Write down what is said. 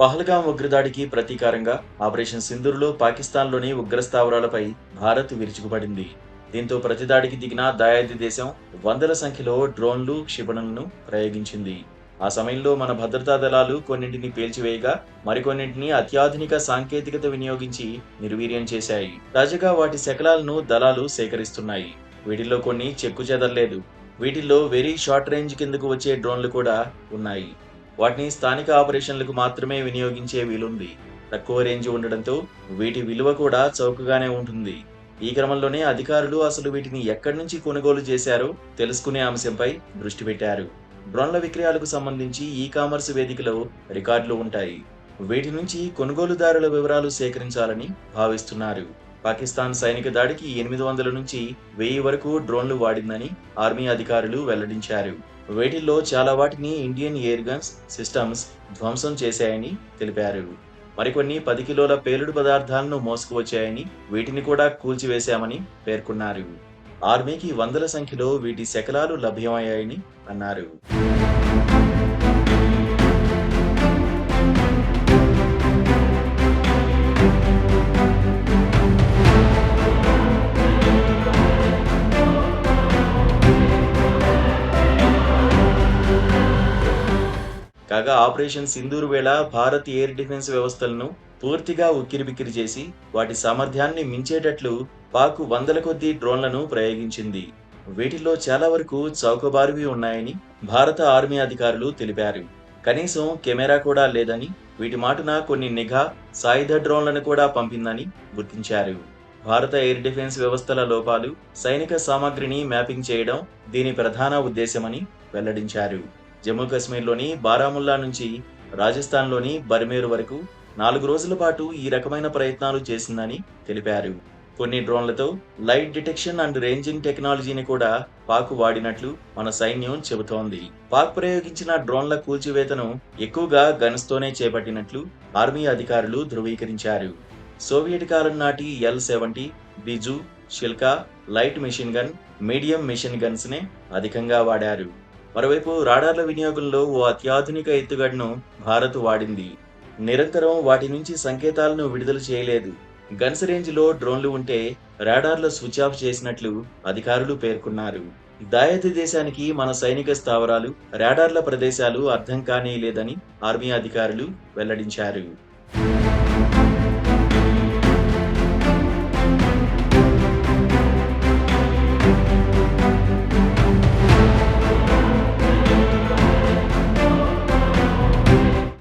Pahalgam ఉగ్రదాడికి ప్రతీకారంగా operation సింధూర్లో పాకిస్తాన్లోని ఉగ్రస్థావరాలపై భారత్ విరుచుకుపడింది. దీంతో ప్రతిదాడికి దిగిన దాయాది దేశం వందల సంఖ్యలో డ్రోన్లు, క్షిపణులను ప్రయోగించింది. ఆ సమయంలో మన భద్రతా దళాలు కొన్నింటిని పేల్చివేయగా, మరికొన్నింటిని అత్యాధునిక సాంకేతికత వినియోగించి నిర్వీర్యం చేశాయి. తాజాగా వాటి శకలాలను దళాలు సేకరిస్తున్నాయి. వీటిల్లో కొన్ని చెక్కుచెదరలేదు. వీటిల్లో వెరీ షార్ట్ రేంజ్ కిందకు వచ్చే డ్రోన్లు కూడా ఉన్నాయి. వాటిని స్థానిక ఆపరేషన్లకు మాత్రమే వినియోగించే వీలుంది. తక్కువ రేంజ్ ఉండడంతో వీటి విలువ కూడా చౌకగానే ఉంటుంది. ఈ క్రమంలోనే అధికారులు అసలు వీటిని ఎక్కడి నుంచి కొనుగోలు చేశారో తెలుసుకునే అంశంపై దృష్టి పెట్టారు. డ్రోన్ల విక్రయాలకు సంబంధించి ఈ-కామర్స్ వేదికలో రికార్డులు ఉంటాయి. వీటి నుంచి కొనుగోలుదారుల వివరాలు సేకరించాలని భావిస్తున్నారు. పాకిస్తాన్ సైనిక దాడికి 800 నుంచి 1000 వరకు డ్రోన్లు వాడిందని ఆర్మీ అధికారులు వెల్లడించారు. వీటిల్లో చాలా వాటిని ఇండియన్ ఎయిర్ గన్స్ సిస్టమ్స్ ధ్వంసం చేశాయని తెలిపారు. మరికొన్ని 10 కిలోల పేలుడు పదార్థాలను మోసుకువచ్చాయని, వీటిని కూడా కూల్చివేశామని పేర్కొన్నారు. ఆర్మీకి వందల సంఖ్యలో వీటి శకలాలు లభ్యమయ్యాయని అన్నారు. కాగా ఆపరేషన్ సింధూర్ వేళ భారత్ ఎయిర్ డిఫెన్స్ వ్యవస్థలను పూర్తిగా ఉక్కిరిబిక్కిరి చేసి వాటి సామర్థ్యాన్ని మించేటట్లు పాక్ వందల కొద్దీ డ్రోన్లను ప్రయోగించింది. వీటిల్లో చాలా వరకు చౌకబారువి ఉన్నాయని భారత ఆర్మీ అధికారులు తెలిపారు. కనీసం కెమెరా కూడా లేదని, వీటి మాటున కొన్ని నిఘా, సాయుధ డ్రోన్లను కూడా పంపిందని గుర్తించారు. భారత ఎయిర్ డిఫెన్స్ వ్యవస్థల లోపాలు, సైనిక సామగ్రిని మ్యాపింగ్ చేయడం దీని ప్రధాన ఉద్దేశమని వెల్లడించారు. జమ్మూ కాశ్మీర్లోని బారాముల్లా నుంచి రాజస్థాన్లోని బర్మేరు వరకు 4 రోజుల పాటు ఈ రకమైన ప్రయత్నాలు చేసిందని తెలిపారు. కొన్ని డ్రోన్లతో లైట్ డిటెక్షన్ అండ్ రేంజింగ్ టెక్నాలజీని కూడా పాక్ వాడినట్లు మన సైన్యం చెబుతోంది. పాక్ ప్రయోగించిన డ్రోన్ల కూల్చివేతను ఎక్కువగా గన్స్తోనే చేపట్టినట్లు ఆర్మీ అధికారులు ధృవీకరించారు. సోవియట్ కాలం నాటి L-70, బిజు, Shilka light machine gun, medium machine guns నే అధికంగా వాడారు. మరోవైపు రాడార్ల వినియోగంలో ఓ అత్యాధునిక ఎత్తుగడను భారత్ వాడింది. నిరంతరం వాటి నుంచి సంకేతాలను విడుదల చేయలేదు. గన్స్ రేంజ్లో డ్రోన్లు ఉంటే రాడార్ల స్విచ్ ఆఫ్ చేసినట్లు అధికారులు పేర్కొన్నారు. దాయాది దేశానికి మన సైనిక స్థావరాలు, రాడార్ల ప్రదేశాలు అర్థం కానీయలేదని ఆర్మీ అధికారులు వెల్లడించారు.